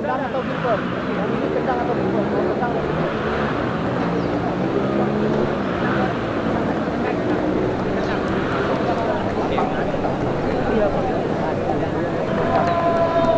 Tendang atau kiper? Ini tendang atau kiper? Tendang. Iya, Pak.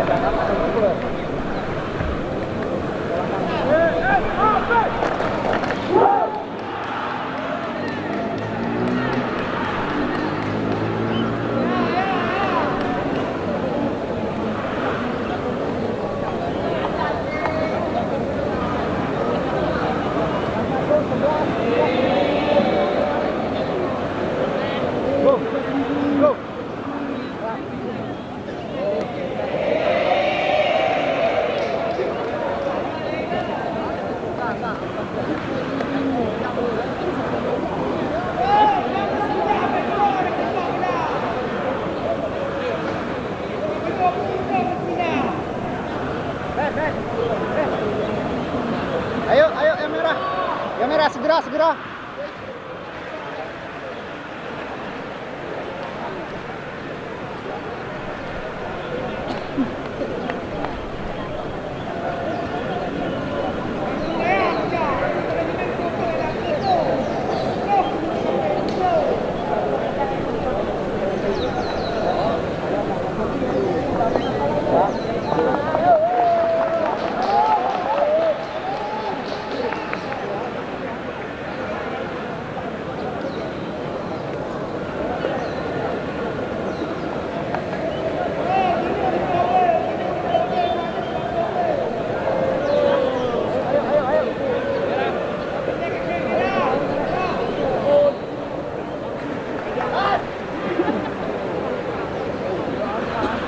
Tendang atau kiper? Ayo, ayo yang merah. Yang merah segera, segera.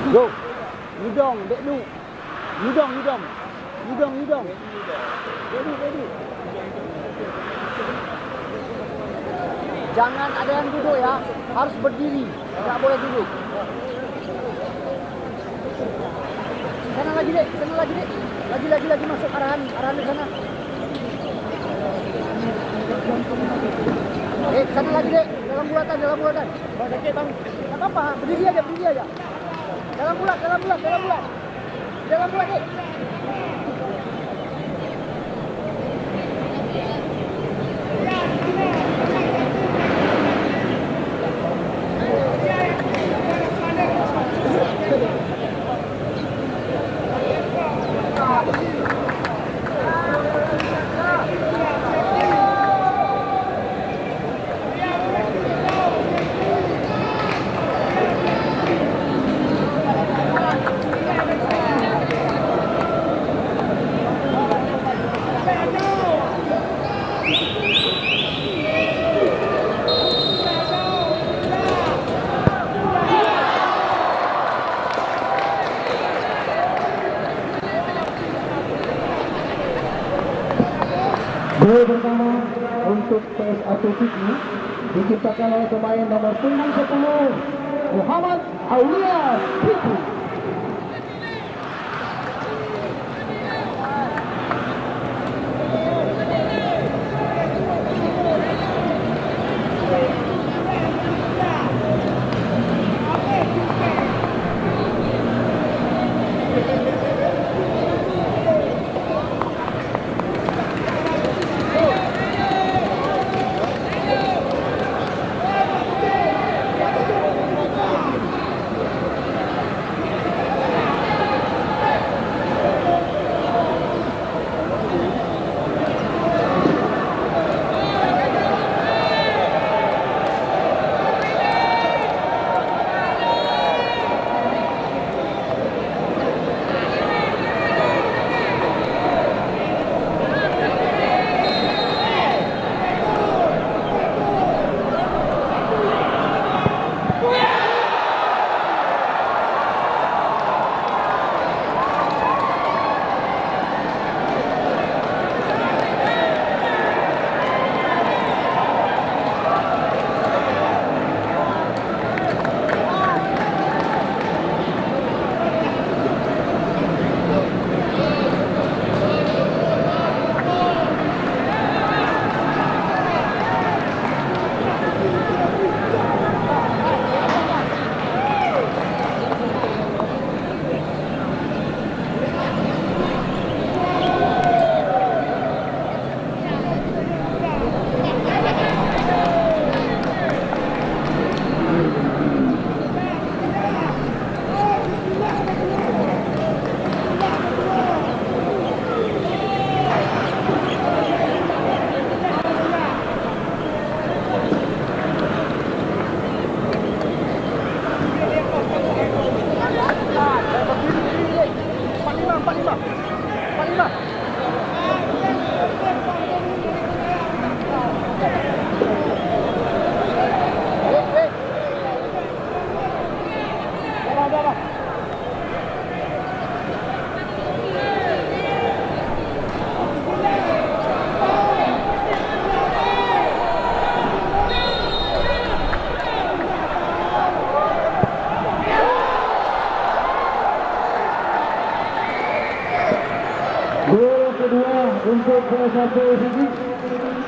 Go. Yudong, Dekdu. Yudong, Yudong. Yudong, Yudong. Ready. Jangan ada yang duduk ya. Harus berdiri. Tidak boleh duduk. Sana lagi, Dek. Sana lagi, Dek. Lagi masuk arahan di sana. Sana lagi, Dek. Dalam bulatan. Bang, sakit, Bang. Tak apa, berdiri aja. Dalam bulat, Dek. Gol pertama untuk PSA Sydney diciptakan oleh pemain nomor 10 Muhammad Aulia Fikri. 45. Wait. Sabar. Gol kedua untuk PS1 Sigit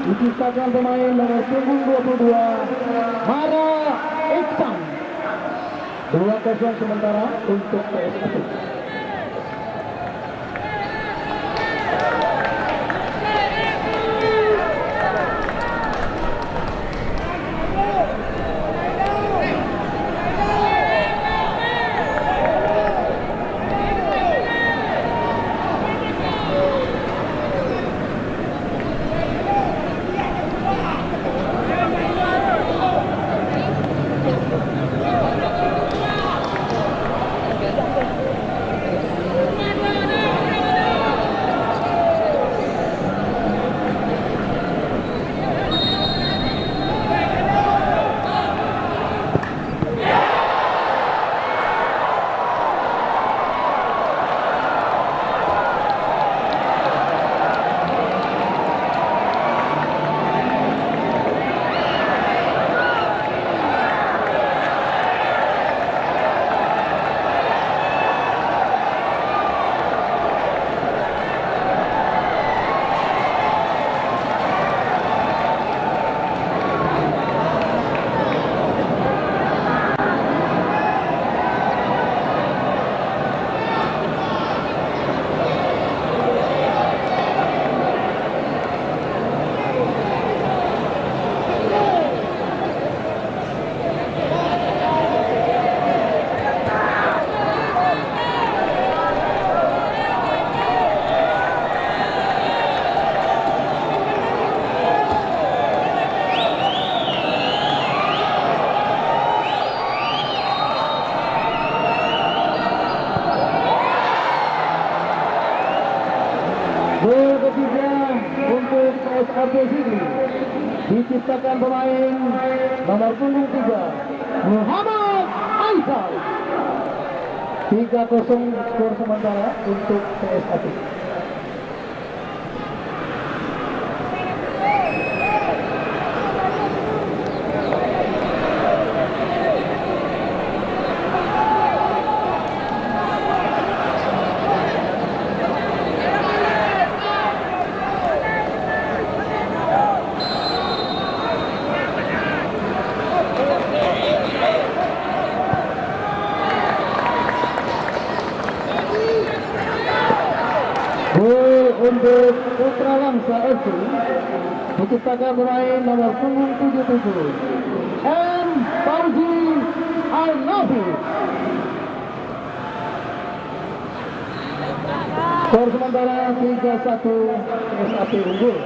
diciptakan pemain nomor punggung 22 Mara Iksan. 2-0 sementara untuk PS1. Gol ketiga untuk PSRP Sigli diciptakan pemain nomor punggung 3 Muhammad Aizal. 3-0 skor sementara untuk PSRP. Gol untuk Putra Langsa FC diciptakan pemain nomor punggung 77 M. Fauzi Al-Nafi. Skor sementara 3-1 PSAP unggul.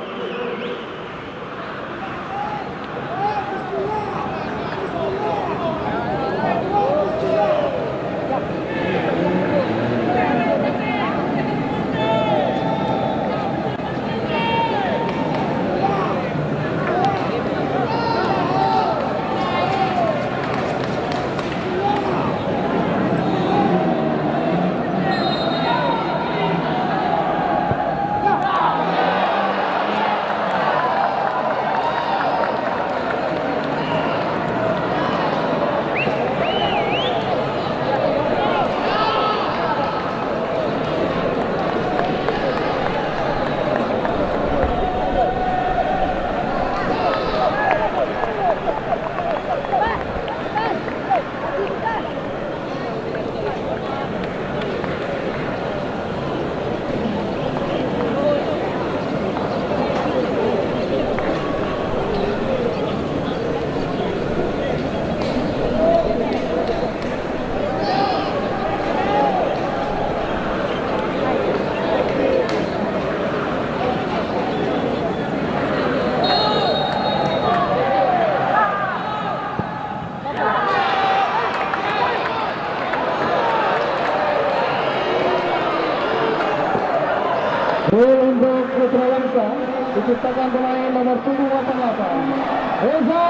Gol untuk Putra Langsa diciptakan pemain nomor 788 Reza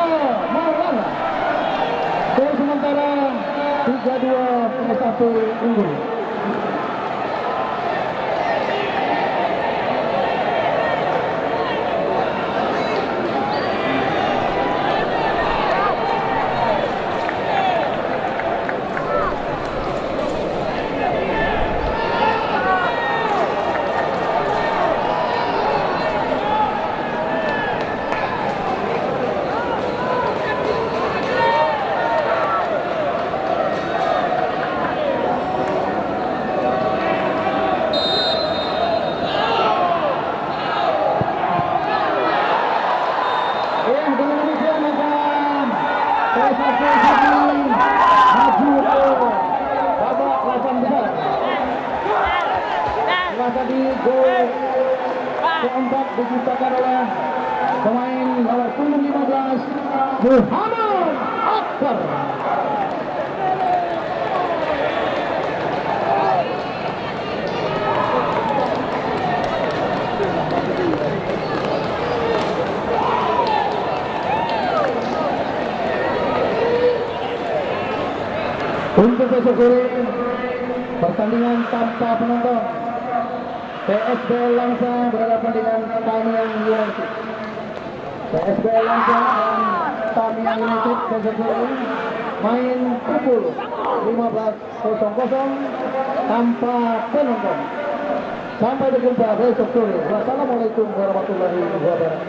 Maulana. Skor sementara 3-2 PS1 unggul. Tadi gol keempat diciptakan oleh pemain nomor 15 Muhammad Akbar. Untuk besok sore pertandingan tanpa penonton, PSB Langsa berhadapan dengan Tamiang United. PSB Langsa dan Tamiang United besok sore main pukul 15.00 tanpa penonton. Sampai berjumpa besok sore. Wassalamualaikum warahmatullahi wabarakatuh.